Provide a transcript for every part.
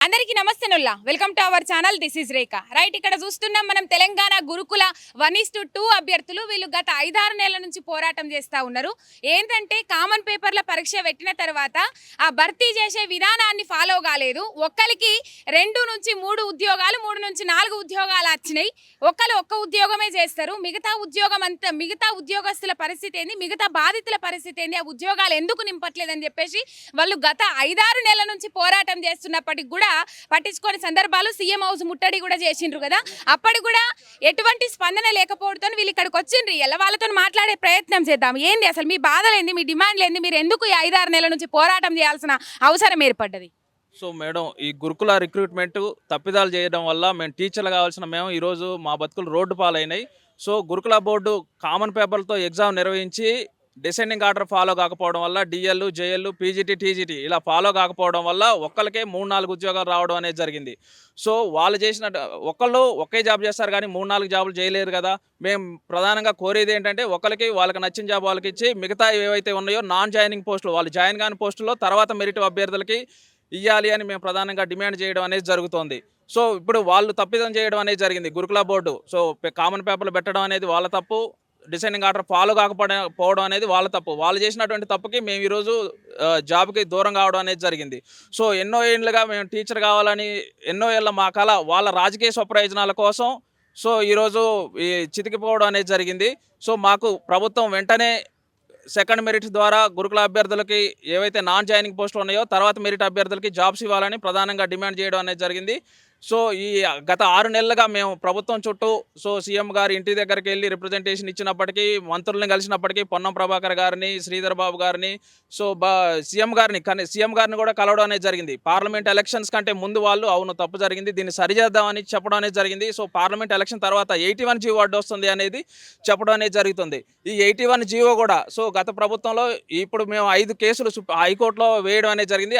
అందరికీ నమస్తే నుల్లా welcome to our channel this is Rekha right. ఇక్కడ చూస్తున్నాం మనం తెలంగాణ గురుకుల 1:2 అభ్యర్థులు. వీళ్ళు గత 5-6 నెలల నుంచి పోరాటం చేస్తూ ఉన్నారు. ఏంటంటే కామన్ పేపర్ల పరీక్ష పెట్టిన తర్వాత ఆ భర్తీ చేసే విధానాన్ని ఫాలో కాలేదు. ఒక్కరికి 2 నుంచి 3 ఉద్యోగాలు, 3 నుంచి 4 ఉద్యోగాలు వచ్చినాయి. ఒక్క ఉద్యోగమే చేస్తారు. మిగతా ఉద్యోగస్తుల పరిస్థితి ఏంది, మిగతా బాధితుల పరిస్థితి ఏంది, ఆ ఉద్యోగాలు ఎందుకు నింపట్లేదని చెప్పేసి వాళ్ళు గత 5-6 నెలల నుంచి పోరాటం చేస్తున్నప్పటికి కూడా పట్టించుకోని సందర్భాలు, సీఎం హౌస్ ముట్టడి కూడా చేసిండ్రు కదా. అప్పటి కూడా ఎటువంటి స్పందన లేకపోవడంతో వీళ్ళు ఇక్కడికి వచ్చిండ్రు. ఎలా వాళ్ళతో మాట్లాడే ప్రయత్నం చేద్దాం. ఏంది అసలు మీ బాధలేంది, మీ డిమాండ్లు ఏంది, మీరు ఎందుకు 5-6 నెలల నుంచి పోరాటం చేయాల్సిన అవసరం ఏర్పడ్డది? సో మేడం, ఈ గురుకుల రిక్రూట్మెంట్ తప్పిదాలు చేయడం వల్ల మేము టీచర్లు కావాల్సిన మేము ఈరోజు మా బతుకులు రోడ్డు పాలైనాయి. సో గురుకుల బోర్డు కామన్ పేపర్లతో ఎగ్జామ్ నిర్వహించి డిసెండింగ్ ఆర్డర్ ఫాలో కాకపోవడం వల్ల డిఎల్, జేఎల్, పీజీటీ, టీజీటీ ఇలా ఫాలో కాకపోవడం వల్ల ఒక్కరికే 3-4 ఉద్యోగాలు రావడం అనేది జరిగింది. సో వాళ్ళు చేసిన ఒకళ్ళు ఒకే జాబ్ చేస్తారు కానీ 3-4 జాబులు చేయలేరు కదా. మేము ప్రధానంగా కోరేది ఏంటంటే ఒకరికి వాళ్ళకి నచ్చిన జాబ్ వాళ్ళకి ఇచ్చి మిగతా ఏవైతే ఉన్నాయో నాన్ జాయినింగ్ పోస్టులు, వాళ్ళు జాయిన్ కాని పోస్టుల్లో తర్వాత మెరిట్ అభ్యర్థులకి ఇవ్వాలి అని మేము ప్రధానంగా డిమాండ్ చేయడం అనేది జరుగుతోంది. సో ఇప్పుడు వాళ్ళు తప్పిదం చేయడం అనేది జరిగింది గురుకుల బోర్డు. సో కామన్ పేపర్లు పెట్టడం అనేది వాళ్ళ తప్పు, డిసైడింగ్ ఆర్డర్ ఫాలో కాకపోవడం అనేది వాళ్ళ తప్పు. వాళ్ళు చేసినటువంటి తప్పుకి మేము ఈరోజు జాబ్కి దూరం కావడం అనేది జరిగింది. సో ఎన్నో ఏళ్ళుగా మేము టీచర్ కావాలని ఎన్నో ఏళ్ళ మా కళ వాళ్ళ రాజకీయ స్వప్రయోజనాల కోసం సో ఈరోజు ఈ చితికిపోవడం అనేది జరిగింది. సో మాకు ప్రభుత్వం వెంటనే సెకండ్ మెరిట్ ద్వారా గురుకుల అభ్యర్థులకి ఏవైతే నాన్ జాయినింగ్ పోస్టులు ఉన్నాయో తర్వాత మెరిట్ అభ్యర్థులకి జాబ్స్ ఇవ్వాలని ప్రధానంగా డిమాండ్ చేయడం అనేది జరిగింది. సో ఈ గత 6 నెలలుగా మేము ప్రభుత్వం చుట్టూ సో సీఎం గారి ఇంటి దగ్గరికి వెళ్ళి రిప్రజెంటేషన్ ఇచ్చినప్పటికీ, మంత్రులను కలిసినప్పటికీ, పొన్నం ప్రభాకర్ గారిని, శ్రీధర్ బాబు గారిని, సో సీఎం గారిని కూడా కలవడం అనేది జరిగింది. పార్లమెంట్ ఎలక్షన్స్ కంటే ముందు వాళ్ళు అవును తప్పు జరిగింది, దీన్ని సరిచేద్దామని చెప్పడం అనేది జరిగింది. సో పార్లమెంట్ ఎలక్షన్ తర్వాత 81 జీవో అడ్డు వస్తుంది అనేది చెప్పడం అనేది జరుగుతుంది. ఈ 81 జీవో కూడా సో గత ప్రభుత్వంలో ఇప్పుడు మేము 5 కేసులు హైకోర్టులో వేయడం అనేది జరిగింది.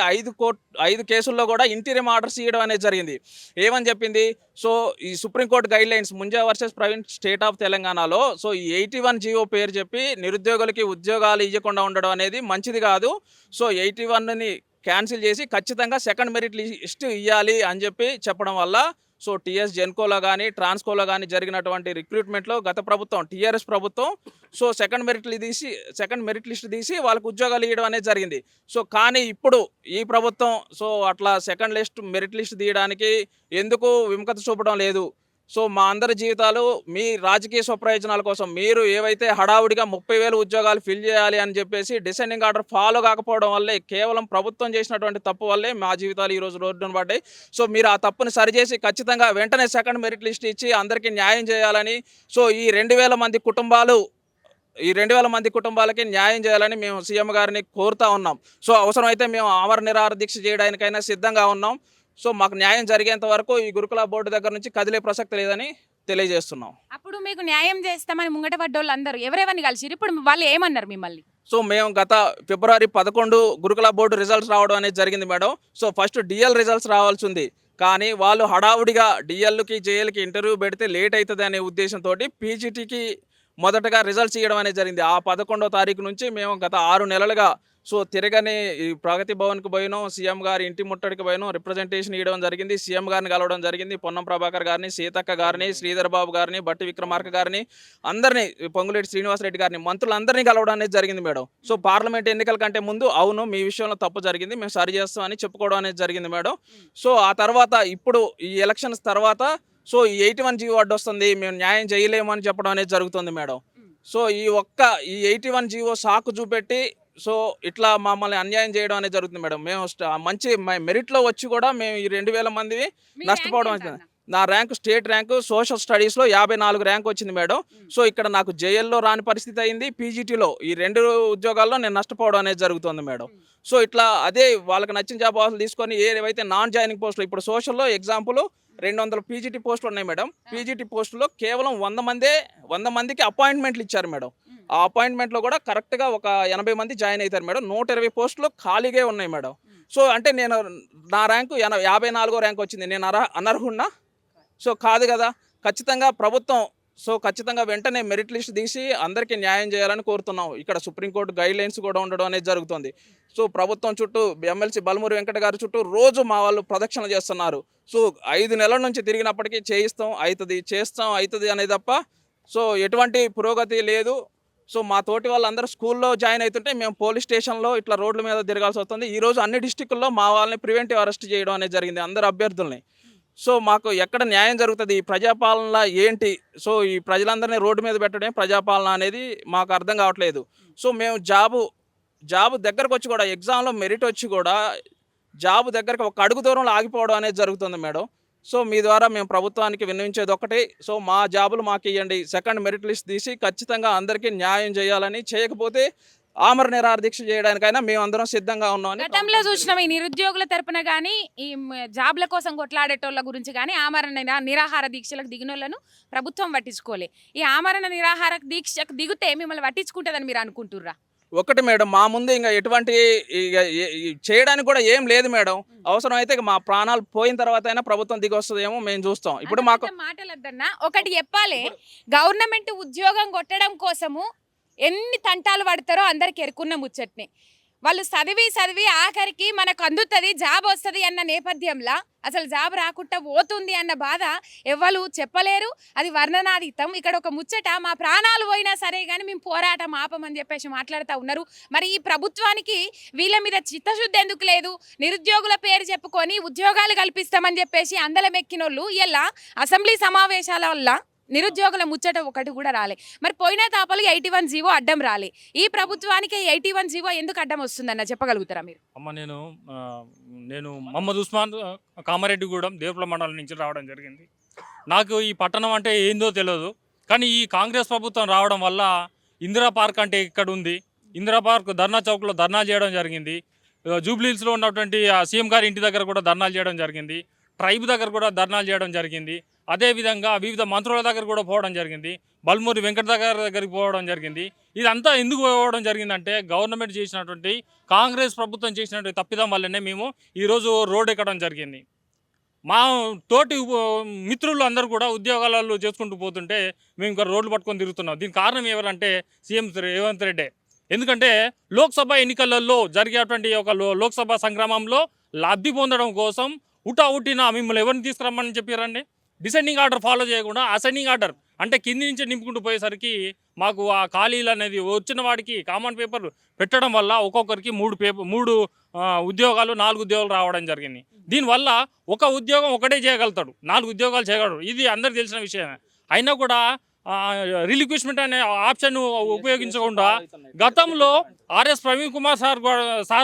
5 కేసుల్లో కూడా ఇంటీరియం ఆర్డర్స్ ఇవ్వడం అనేది జరిగింది. ఏమని చెప్పింది? సో ఈ supreme court guide lines Munjya versus Praveen state of తెలంగాణలో సో ఈ 81 జీవో పేరు చెప్పి నిరుద్యోగులకి ఉద్యోగాలు ఇవ్వకుండా ఉండడం అనేది మంచిది కాదు. సో 81ని క్యాన్సిల్ చేసి ఖచ్చితంగా సెకండ్ మెరిట్ లిస్ట్ ఇవ్వాలి అని చెప్పడం వల్ల సో టీఎస్ జెన్కోలో కానీ ట్రాన్స్కోలో కానీ జరిగినటువంటి రిక్రూట్మెంట్లో గత ప్రభుత్వం టీఆర్ఎస్ ప్రభుత్వం సో సెకండ్ మెరిట్ లిస్ట్ తీసి వాళ్ళకు ఉద్యోగాలు ఇవ్వడం అనేది జరిగింది. సో కానీ ఇప్పుడు ఈ ప్రభుత్వం సో అట్లా సెకండ్ మెరిట్ లిస్ట్ తీయడానికి ఎందుకు విముఖత చూపడం లేదు? సో మా అందరి జీవితాలు మీ రాజకీయ స్వప్రయోజనాల కోసం మీరు ఏవైతే హడావుడిగా 30,000 ఉద్యోగాలు ఫిల్ చేయాలి అని చెప్పేసి డిసెండింగ్ ఆర్డర్ ఫాలో కాకపోవడం వల్లే, కేవలం ప్రభుత్వం చేసినటువంటి తప్పు వల్లే మా జీవితాలు ఈరోజు రోడ్డున పడ్డాయి. సో మీరు ఆ తప్పుని సరిచేసి ఖచ్చితంగా వెంటనే సెకండ్ మెరిట్ లిస్ట్ ఇచ్చి అందరికీ న్యాయం చేయాలని, సో ఈ 2,000 మంది కుటుంబాలకి న్యాయం చేయాలని మేము సీఎం గారిని కోరుతా ఉన్నాం. సో అవసరమైతే మేము ఆమర నిరాహార దీక్ష చేయడానికైనా సిద్ధంగా ఉన్నాం. సో మాకు న్యాయం జరిగేంత వరకు ఈ గురుకుల బోర్డు దగ్గర నుంచి కదిలే ప్రసక్తి లేదని తెలియజేస్తున్నాం. అప్పుడు మీకు న్యాయం చేస్తామని ముంగట పడ్డోళ్ళు అందరూ ఎవరెవరిని కలిసిరు? ఇప్పుడు వాళ్ళు ఏమన్నారు మిమ్మల్ని? సో మేము గత ఫిబ్రవరి 11 గురుకుల బోర్డు రిజల్ట్స్ రావడం అనేది జరిగింది madam. So first DL results రావాల్సి ఉంది, కానీ వాళ్ళు హడావుడిగా డిఎల్కి జేఎల్కి ఇంటర్వ్యూ పెడితే లేట్ అవుతుంది అనే ఉద్దేశంతో పీజీటీకి మొదటగా రిజల్ట్స్ ఇవ్వడం అనేది జరిగింది. ఆ 11వ తారీఖు నుంచి మేము గత 6 నెలలుగా సో తిరగని ఈ ప్రగతి భవన్కి పోయినాం, సీఎం గారి ఇంటి ముట్టడికి పోయినాం, రిప్రజెంటేషన్ ఇవ్వడం జరిగింది, సీఎం గారిని కలవడం జరిగింది, పొన్నం ప్రభాకర్ గారిని, సీతక్క గారిని, శ్రీధర్ బాబు గారిని, బట్టి విక్రమార్క గారిని, అందరినీ, పొంగులేటి శ్రీనివాసరెడ్డి గారిని, మంత్రులందరినీ కలవడం అనేది జరిగింది మేడం. సో పార్లమెంట్ ఎన్నికల కంటే ముందు అవును మీ విషయంలో తప్పు జరిగింది, మేము సరి చేస్తామని చెప్పుకోవడం అనేది జరిగింది మేడం. సో ఆ తర్వాత ఇప్పుడు ఈ ఎలక్షన్స్ తర్వాత సో ఈ 81 జీవో అడ్డు వస్తుంది, మేము న్యాయం చేయలేము అని చెప్పడం అనేది జరుగుతుంది మేడం. సో ఈ 81 జీవో సాకు చూపెట్టి సో ఇట్లా మమ్మల్ని అన్యాయం చేయడం అనేది జరుగుతుంది మేడం. మేము మంచి మెరిట్లో వచ్చి కూడా మేము ఈ 2,000 మంది నష్టపోవడం అవుతుంది. నా ర్యాంకు స్టేట్ ర్యాంకు సోషల్ స్టడీస్లో 54 ర్యాంక్ వచ్చింది మేడం. సో ఇక్కడ నాకు జేఎల్లో రాని పరిస్థితి అయింది, పీజీటీలో ఈ 2 ఉద్యోగాల్లో నేను నష్టపోవడం అనేది జరుగుతుంది మేడం. సో ఇట్లా అదే వాళ్ళకి నచ్చిన జాబ్ ఆఫర్లు తీసుకొని ఏవైతే నాన్ జాయినింగ్ పోస్టులు, ఇప్పుడు సోషల్లో ఎగ్జాంపుల్ 200 పీజీటీ పోస్టులు ఉన్నాయి మేడం. పీజీటీ పోస్టులో కేవలం 100 మందికి అపాయింట్మెంట్లు ఇచ్చారు మేడం. ఆ అపాయింట్మెంట్లో కూడా కరెక్ట్గా ఒక 80 మంది జాయిన్ అవుతారు మేడం. 120 పోస్టులు ఖాళీగా ఉన్నాయి మేడం. సో అంటే నా ర్యాంకు 54వ ర్యాంక్ వచ్చింది, నేను అనర్హున్నా? సో కాదు కదా. ఖచ్చితంగా ప్రభుత్వం సో ఖచ్చితంగా వెంటనే మెరిట్ లిస్ట్ తీసి అందరికీ న్యాయం చేయాలని కోరుతున్నాం. ఇక్కడ సుప్రీంకోర్టు గైడ్ లైన్స్ కూడా ఉండడం అనేది జరుగుతుంది. సో ప్రభుత్వం చుట్టూ ఎమ్మెల్సీ బలమూరి వెంకట గారి చుట్టూ రోజు మా వాళ్ళు ప్రదక్షిణ చేస్తున్నారు. సో 5 నెలల నుంచి తిరిగినప్పటికీ చేయిస్తాం అవుతుంది, చేస్తాం అవుతుంది అనే తప్ప సో ఎటువంటి పురోగతి లేదు. సో మా తోటి వాళ్ళందరూ స్కూల్లో జాయిన్ అవుతుంటే మేము పోలీస్ స్టేషన్లో ఇట్లా రోడ్ల మీద తిరగాల్సి వస్తుంది. ఈరోజు అన్ని డిస్టిక్ల్లో మా వాళ్ళని ప్రివెంటివ్ అరెస్ట్ చేయడం అనేది జరిగింది, అందరు అభ్యర్థుల్ని. సో మాకు ఎక్కడ న్యాయం జరుగుతుంది? ఈ ప్రజాపాలన ఏంటి? సో ఈ ప్రజలందరినీ రోడ్డు మీద పెట్టడమే ప్రజాపాలన అనేది మాకు అర్థం కావట్లేదు. సో మేము జాబు దగ్గరకు వచ్చి కూడా ఎగ్జామ్లో మెరిట్ వచ్చి కూడా జాబు దగ్గరకు ఒక అడుగు దూరంలో ఆగిపోవడం అనేది జరుగుతుంది మేడం. సో మీ ద్వారా మేము ప్రభుత్వానికి విన్నవించేది ఒకటి, సో మా జాబులు మాకు ఇవ్వండి, సెకండ్ మెరిట్ లిస్ట్ తీసి ఖచ్చితంగా అందరికీ న్యాయం చేయాలని, చేయకపోతే ఆమర నిరాహార దీక్ష చేయడానికైనా మేము అందరం సిద్ధంగా ఉన్నామని. గతంలో చూసినాం ఈ నిరుద్యోగుల తరపున కానీ ఈ జాబ్ల కోసం కొట్లాడేటోళ్ళ గురించి కానీ ఆమరణ నిరాహార దీక్షలకు దిగినోళ్ళను ప్రభుత్వం పట్టించుకోలే. ఈ ఆమరణ నిరాహార దీక్షకు దిగితే మిమ్మల్ని పట్టించుకుంటుందని మీరు అనుకుంటుర్రా? ఒకటి మేడం, మా ముందు ఇంకా ఎటువంటి చేయడానికి కూడా ఏం లేదు మేడం. అవసరం అయితే మా ప్రాణాలు పోయిన తర్వాత అయినా ప్రభుత్వం దిగి వస్తుందేమో మేము చూస్తాం. ఇప్పుడు మాకు మాటలద్దన్నా ఒకటి చెప్పాలి, గవర్నమెంట్ ఉద్యోగం కొట్టడం కోసము ఎన్ని తంటాలు పడతారో అందరికి ఎరుకున్న ముచ్చట్ని. వాళ్ళు చదివి ఆఖరికి మనకు అందుతుంది, జాబ్ వస్తుంది అన్న నేపథ్యంలో అసలు జాబ్ రాకుండా పోతుంది అన్న బాధ ఎవ్వరు చెప్పలేరు. అది వర్ణనాతీతం. ఇక్కడ ఒక ముచ్చట, మా ప్రాణాలు పోయినా సరే కానీ మేము పోరాటం ఆపమని చెప్పేసి మాట్లాడుతూ ఉన్నారు. మరి ఈ ప్రభుత్వానికి వీళ్ళ మీద చిత్తశుద్ధి ఎందుకు లేదు? నిరుద్యోగుల పేరు చెప్పుకొని ఉద్యోగాలు కల్పిస్తామని చెప్పేసి అందలం ఎక్కినోళ్ళు ఇలా అసెంబ్లీ సమావేశాల వల్ల నిరుద్యోగుల ముచ్చట ఒకటి కూడా రాలే. మరి పోయిన తాపలు 81 జీవో అడ్డం రాలే. ఈ ప్రభుత్వానికి 81 జీవో ఎందుకు అడ్డం వస్తుందన్న చెప్పగలుగుతారా మీరు? అమ్మ, నేను మహమ్మద్ ఉస్మాన్, కామారెడ్డిగూడెం, దేవపుల మండలం నుంచి రావడం జరిగింది. నాకు ఈ పట్టణం అంటే ఏందో తెలియదు, కానీ ఈ కాంగ్రెస్ ప్రభుత్వం రావడం వల్ల ఇందిరా పార్క్ అంటే ఇక్కడ ఉంది, ఇందిరా పార్క్ ధర్నా చౌక్లో ధర్నాలు చేయడం జరిగింది. జూబ్లీహిల్స్లో ఉన్నటువంటి సీఎం గారి ఇంటి దగ్గర కూడా ధర్నాలు చేయడం జరిగింది. ట్రైబ్ దగ్గర కూడా ధర్నాలు చేయడం జరిగింది. అదేవిధంగా వివిధ మంత్రుల దగ్గర కూడా పోవడం జరిగింది. బల్మూరి వెంకట దగ్గరికి పోవడం జరిగింది. ఇదంతా ఎందుకు పోవడం జరిగిందంటే గవర్నమెంట్ చేసినటువంటి, కాంగ్రెస్ ప్రభుత్వం చేసినటువంటి తప్పిదం వల్లనే మేము ఈరోజు రోడ్ ఎక్కడం జరిగింది. మా తోటి మిత్రులు అందరూ కూడా ఉద్యోగాలలో చేసుకుంటూ పోతుంటే మేము ఇంకా రోడ్లు పట్టుకొని తిరుగుతున్నాం. దీనికి కారణం ఎవరంటే సీఎం రేవంత్ రెడ్డి. ఎందుకంటే లోక్సభ ఎన్నికలలో జరిగేటువంటి ఒక లోక్సభ సంగ్రామంలో లబ్ధి పొందడం కోసం ఉట్టిన మిమ్మల్ని ఎవరిని తీసుకురమ్మని చెప్పారండి? డిసెండింగ్ ఆర్డర్ ఫాలో చేయకుండా అసెండింగ్ ఆర్డర్ అంటే కింది నుంచి నింపుకుంటూ పోయేసరికి మాకు ఆ ఖాళీలు అనేది వచ్చిన వాడికి కామన్ పేపర్ పెట్టడం వల్ల ఒక్కొక్కరికి 3 ఉద్యోగాలు 4 ఉద్యోగాలు రావడం జరిగింది. దీనివల్ల ఒక ఉద్యోగం ఒకటే చేయగలుగుతాడు, 4 ఉద్యోగాలు చేయగలడు. ఇది అందరికి తెలిసిన విషయమే. అయినా కూడా రిలిక్విష్మెంట్ అనే ఆప్షన్ ఉపయోగించకుండా గతంలో ఆర్ఎస్ ప్రవీణ్ కుమార్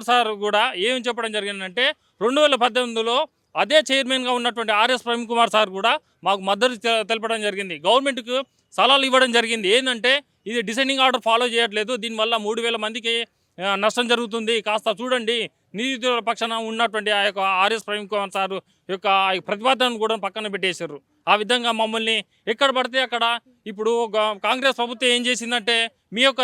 సార్ కూడా ఏం చెప్పడం జరిగిందంటే 2018లో అదే చైర్మన్గా ఉన్నటువంటి ఆర్ఎస్ ప్రవీణ్ కుమార్ సార్ కూడా మాకు మద్దతు తెలపడం జరిగింది. గవర్నమెంట్కు సలహాలు ఇవ్వడం జరిగింది. ఏంటంటే ఇది డిసెండింగ్ ఆర్డర్ ఫాలో చేయట్లేదు, దీనివల్ల 3000 మందికి నష్టం జరుగుతుంది, కాస్త చూడండి. నిరుద్యోగుల పక్షాన ఉన్నటువంటి ఆ యొక్క ఆర్ఎస్ ప్రవీణ్ కుమార్ సార్ యొక్క ప్రతిపాదనను కూడా పక్కన పెట్టేశారు. ఆ విధంగా మమ్మల్ని ఎక్కడ పడితే అక్కడ ఇప్పుడు కాంగ్రెస్ ప్రభుత్వం ఏం చేసిందంటే మీ యొక్క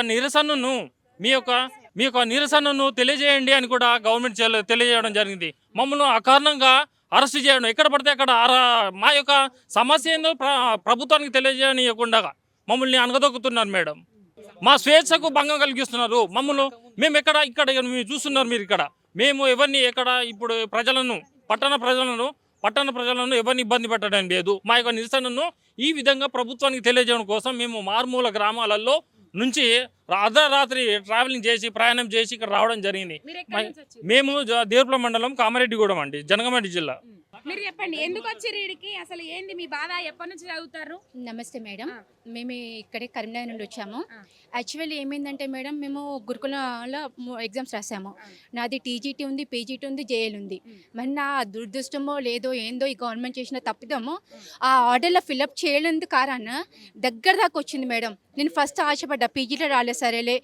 నిరసనను తెలియజేయండి అని కూడా గవర్నమెంట్ తెలియజేయడం జరిగింది. మమ్మల్ని అకారణంగా అరెస్ట్ చేయడం, ఎక్కడ పడితే అక్కడ మా యొక్క సమస్య ఏందో ప్రభుత్వానికి తెలియజేయకుండా మమ్మల్ని అనగదొక్కుతున్నారు మేడం. మా స్వేచ్ఛకు భంగం కలిగిస్తున్నారు. మేము ఇక్కడ మీరు చూస్తున్నారు, మీరు ఇక్కడ మేము ఎవరిని ఇప్పుడు పట్టణ ప్రజలను ఎవరిని ఇబ్బంది పెట్టడం లేదు. మా యొక్క నిరసనను ఈ విధంగా ప్రభుత్వానికి తెలియజేయడం కోసం మేము మారుమూల గ్రామాలలో నుంచి అర్ధరాత్రి ట్రావెలింగ్ చేసి ప్రయాణం చేసి ఇక్కడ రావడం జరిగింది. మేము దేవపుల మండలం, కామారెడ్డిగూడెం అండి, జనగామ జిల్లా. మీరు చెప్పండి, ఎందుకు వచ్చారు ఈడికి? అసలు ఏంది మీ బాధ? ఎప్పటి నుంచి చదువుతారు? నమస్తే మేడం, మేము ఇక్కడే కరీంనగర్ నుండి వచ్చాము. యాక్చువల్లీ ఏమైందంటే మేడం, మేము గురుకులంలో ఎగ్జామ్స్ రాసాము. నాది టీజీటీ ఉంది, పీజీటీ ఉంది, జేఎల్ ఉంది. మరి నా దురదృష్టమో లేదో ఏందో ఈ గవర్నమెంట్ చేసిన తప్పిదమో ఆ ఆర్డర్లో ఫిలప్ చేయలేదు కారణం దగ్గర దాకా వచ్చింది మేడం. నేను ఫస్ట్ ఆశపడ్డా పీజీలో రాలేదు సరేలే,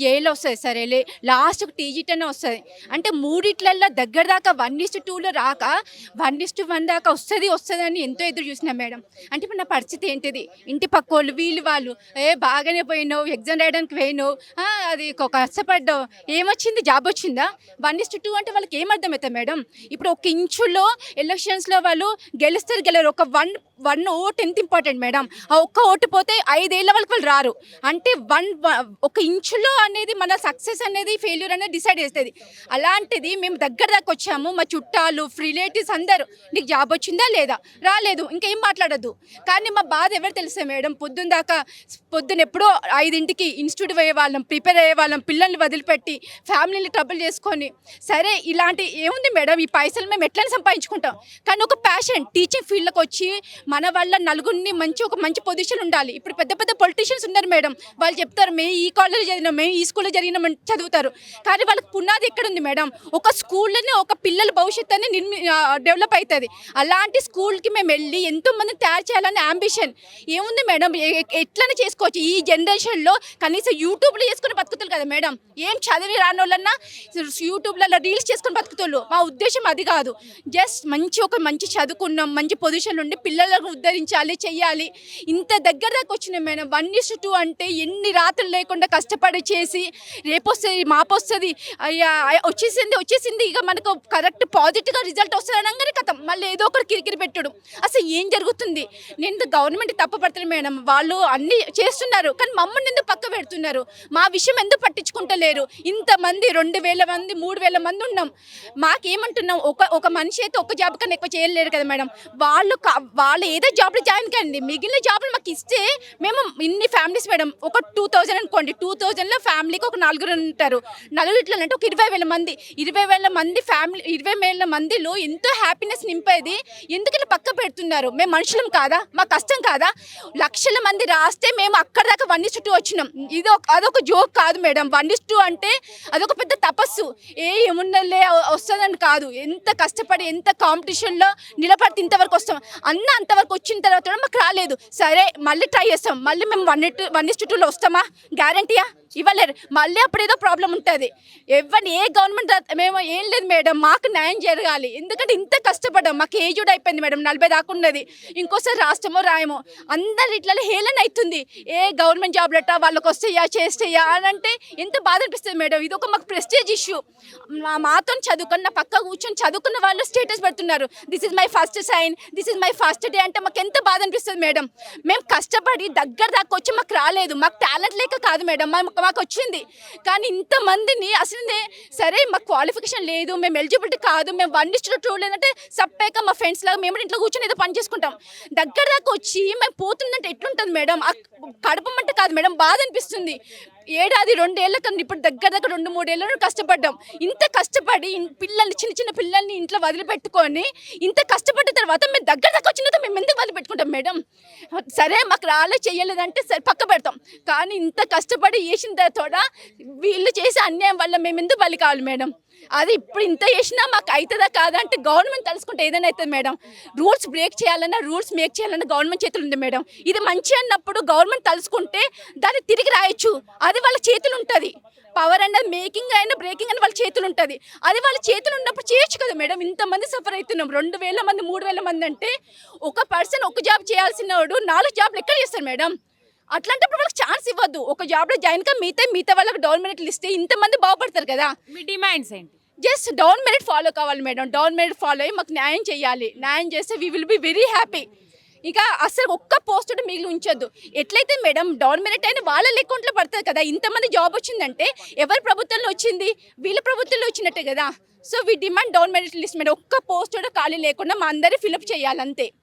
జేఏలో వస్తుంది సరేలే, లాస్ట్కి టీజీటీనే వస్తుంది అంటే మూడిట్లల్లో దగ్గర దాకా 1:2లో రాక 1:1 దాకా వస్తుంది అని ఎంతో ఎదురు చూసినా మేడం. అంటే ఇప్పుడు నా పరిస్థితి ఏంటిది? ఇంటి పక్క వాళ్ళు వాళ్ళు బాగానే పోయినావు, ఎగ్జామ్ రాయడానికి పోయినావు, అది కష్టపడ్డావు, ఏమొచ్చింది? జాబ్ వచ్చిందా? 1:2 అంటే వాళ్ళకి ఏమర్థమవుతుంది మేడం? ఇప్పుడు ఒక ఇంచులో ఎలక్షన్స్లో వాళ్ళు గెలుస్తారు గెలరు, ఒక వన్ ఓట్ ఎంత ఇంపార్టెంట్ మేడం. ఆ ఒక్క ఓటు పోతే 5 ఏళ్ళ వాళ్ళకి వాళ్ళు ఉద్యోగస్తులు రారు. అంటే ఒక ఇంచులో అనేది మన సక్సెస్ అనేది ఫెయిల్యూర్ అనేది డిసైడ్ చేస్తుంది. అలాంటిది మేము దగ్గర దాకా వచ్చాము. మా చుట్టాలు రిలేటివ్స్ అందరూ నీకు జాబ్ వచ్చిందా లేదా, రాలేదు ఇంకేం మాట్లాడద్దు. కానీ మా బాధ ఎవరు తెలుసా మేడం, పొద్దున్న ఎప్పుడో 5ంటికి ఇన్స్టిట్యూట్ పోయే వాళ్ళం, ప్రిపేర్ అయ్యే వాళ్ళం, పిల్లల్ని వదిలిపెట్టి ఫ్యామిలీని ట్రబుల్ చేసుకొని. సరే ఇలాంటి ఏముంది మేడం, ఈ పైసలు మేము ఎట్లా సంపాదించుకుంటాం. కానీ ఒక ప్యాషన్ టీచింగ్ ఫీల్డ్కి వచ్చి మన వల్ల నలుగురిని ఒక మంచి పొజిషన్ ఉండాలి. ఇప్పుడు పెద్ద పెద్ద పొలిటీషియన్స్ ఉన్నారు మేడం, వాళ్ళు చెప్తారు మేము ఈ కాలేజ్ చదివినాం, మేము ఈ స్కూల్లో జరిగినామని చదువుతారు. కానీ వాళ్ళకి పునాది ఎక్కడుంది మేడం? ఒక స్కూల్లోనే ఒక పిల్లల భవిష్యత్తు అని డెవలప్ అవుతుంది. అలాంటి స్కూల్కి మేము వెళ్ళి ఎంతోమంది తయారు చేయాలని అంబిషన్ ఏముంది మేడం. ఎట్లనే చేసుకోవచ్చు ఈ జనరేషన్లో. కనీసం యూట్యూబ్లో చేసుకుని బతుకుతారు కదా మేడం. ఏం చదివి రాని వాళ్ళన్నా యూట్యూబ్లలో రీల్స్ చేసుకుని బతుకుతారు. మా ఉద్దేశం అది కాదు. జస్ట్ మంచి చదువుకున్నాం, మంచి పొజిషన్ ఉండి పిల్లలకు ఉద్ధరించాలి, చెయ్యాలి. ఇంత దగ్గర దాకా వచ్చినాం మేడం. 1:2 అంటే ఎన్ని రాత్రులు లేకుండా కష్టపడి చేసి రేపొస్తుంది మాపొస్తుంది వచ్చేసింది ఇక మనకు కరెక్ట్ పాజిటివ్గా రిజల్ట్ వస్తుంది అనగానే కథం మళ్ళీ ఏదో ఒకటి కిరికిరి పెట్టడం. అసలు ఏం జరుగుతుంది? నేను గవర్నమెంట్ తప్పు పడతాను మేడం, వాళ్ళు అన్నీ చేస్తున్నారు కానీ మమ్మల్ని ఎందుకు పక్క పెడుతున్నారు? మా విషయం ఎందుకు పట్టించుకుంటలేరు? ఇంతమంది 2,000 మంది 3,000 మంది ఉన్నాం. మాకేమంటున్నాం, ఒక మనిషి అయితే ఒక జాబ్ కన్నా ఎక్కువ చేయలేరు కదా మేడం. వాళ్ళు ఏదో జాబ్లో జాయిన్ కండి, మిగిలిన జాబ్లు మాకు ఇస్తే మేము ఇన్ని ఫ్యామిలీస్ మేడం, ఒక 2,000 అనుకోండి, 2,000లో ఫ్యామిలీకి ఒక 4 ఉంటారు. 4 అంటే ఒక 20,000 మంది. 20,000 మంది ఫ్యామిలీ, 20,000 మందిలో ఎంతో హ్యాపీనెస్ నింపేది ఎందుకు ఇలా పక్క పెడుతున్నారు? మేము మనుషులం కాదా? మా కష్టం కాదా? లక్షల మంది రాస్తే మేము అక్కడ దాకా 1:2 వచ్చినాం. అదొక జోక్ కాదు మేడం. 1:2 అంటే అదొక పెద్ద తపస్సు. ఏమున్నలే వస్తుందని కాదు. ఎంత కష్టపడి ఎంత కాంపిటీషన్లో నిలబడితే ఇంతవరకు వస్తాం. అంతవరకు వచ్చిన తర్వాత మాకు రాలేదు. సరే మళ్ళీ ట్రై చేస్తాం. మళ్ళీ మేము 1:2లో వస్తామా? గ్యారంటీయా? ఇవ్వలేరు. మళ్ళీ అప్పుడు ఏదో ప్రాబ్లం ఉంటుంది. ఏ గవర్నమెంట్ మేము ఏం లేదు మేడం, మాకు న్యాయం జరగాలి. ఎందుకంటే ఇంత కష్టపడ్డాం. మాకు ఏజ్డ్ అయిపోయింది మేడం, 40 దాకా ఉన్నది. ఇంకోసారి రాష్ట్రమో రాయమో అందరు ఇట్లా హేళన అవుతుంది. గవర్నమెంట్ జాబ్లట వాళ్ళకి వస్తాయా చేస్తాయా అని అంటే ఎంత బాధ అనిపిస్తుంది మేడం. ఇది ఒక మాకు ప్రెస్టేజ్ ఇష్యూ. మాతో చదువుకున్న పక్క కూర్చొని చదువుకున్న వాళ్ళు స్టేటస్ పెడుతున్నారు, this is my first sign, this is my first day అంటే మాకు ఎంత బాధ అనిపిస్తుంది మేడం. మేము కష్టపడి దగ్గర దాకా వచ్చి మాకు రాలేదు. మాకు టాలెంట్ లేక కాదు మేడం, మాకు వచ్చింది. కానీ ఇంతమందిని అసలు సరే మాకు క్వాలిఫికేషన్ లేదు, మేము ఎలిజిబిలిటీ కాదు, మేము 1:2 లేదంటే సప్పేక మా ఫ్రెండ్స్ లాగా మేము ఇంట్లో కూర్చొని ఏదో పని చేసుకుంటాం. దగ్గర దాకా వచ్చి మేము పోతుందంటే ఎట్లుంటుంది మేడం? కడపమంటే కాదు మేడం, బాధ అనిపిస్తుంది. ఏడాది 2 ఏళ్ళ కన్నా ఇప్పుడు దగ్గర 2-3 ఏళ్ళ కష్టపడ్డాం. ఇంత కష్టపడి పిల్లల్ని చిన్న పిల్లల్ని ఇంట్లో వదిలిపెట్టుకొని ఇంత కష్టపడ్డ తర్వాత మేము దగ్గర దాకా వచ్చిన తర్వాత మేము ఎందుకు వదిలిపెట్టుకుంటాం మేడం? సరే మాకు చేయలేదంటే సరే పక్క పెడతాం. కానీ ఇంత కష్టపడి చేసిన తర్వాత వీళ్ళు చేసే అన్యాయం వల్ల మేము ఎందుకు బలి కావాలి మేడం? అది ఇప్పుడు ఇంత చేసినా మాకు అవుతుందా కాదా అంటే గవర్నమెంట్ తలుసుకుంటే ఏదైనా అవుతుంది మేడం. రూల్స్ బ్రేక్ చేయాలన్నా రూల్స్ మేక్ చేయాలన్నా గవర్నమెంట్ చేతులు ఉంది మేడం. ఇది మంచి అన్నప్పుడు గవర్నమెంట్ తలుసుకుంటే దాన్ని తిరిగి రాయొచ్చు. అది వాళ్ళ చేతులు ఉంటుంది. పవర్ అన్నది మేకింగ్ అయినా బ్రేకింగ్ అని వాళ్ళ చేతులు ఉంటుంది. అది వాళ్ళ చేతులు ఉన్నప్పుడు చేయొచ్చు కదా మేడం. ఇంతమంది సఫర్ అవుతున్నాం. 2,000 మంది 3,000 మంది అంటే ఒక పర్సన్ ఒక జాబ్ చేయాల్సిన వాడు 4 జాబ్లు ఎక్కడ చేస్తారు మేడం? అట్లాంటప్పుడు వాళ్ళకి ఛాన్స్ ఇవ్వద్దు. ఒక జాబ్లో జాయిన్ గా మిగతా వాళ్ళకి డౌన్ మెరిట్లు ఇస్తే ఇంతమంది బాగుపడతారు కదా. మీ డిమాండ్స్ ఏంటి? జస్ట్ డౌన్ మెరిట్ ఫాలో కావాలి మేడం. డౌన్ మెరిట్ ఫాలో అయ్యి మాకు న్యాయం చేయాలి. న్యాయం చేస్తే we will be very happy. ఇక అసలు ఒక్క పోస్ట్ మిగిలి ఉంచొద్దు. ఎట్లయితే మేడం డౌన్ మెరిట్ అయినా వాళ్ళ అకౌంట్లో పడుతుంది కదా. ఇంతమంది జాబ్ వచ్చిందంటే ఎవరి ప్రభుత్వంలో వచ్చింది? వీళ్ళ ప్రభుత్వంలో వచ్చినట్టే కదా. So we demand down merit list madam. ఒక్క పోస్ట్ కూడా ఖాళీ లేకుండా మా అందరి ఫిలప్ చేయాలంతే.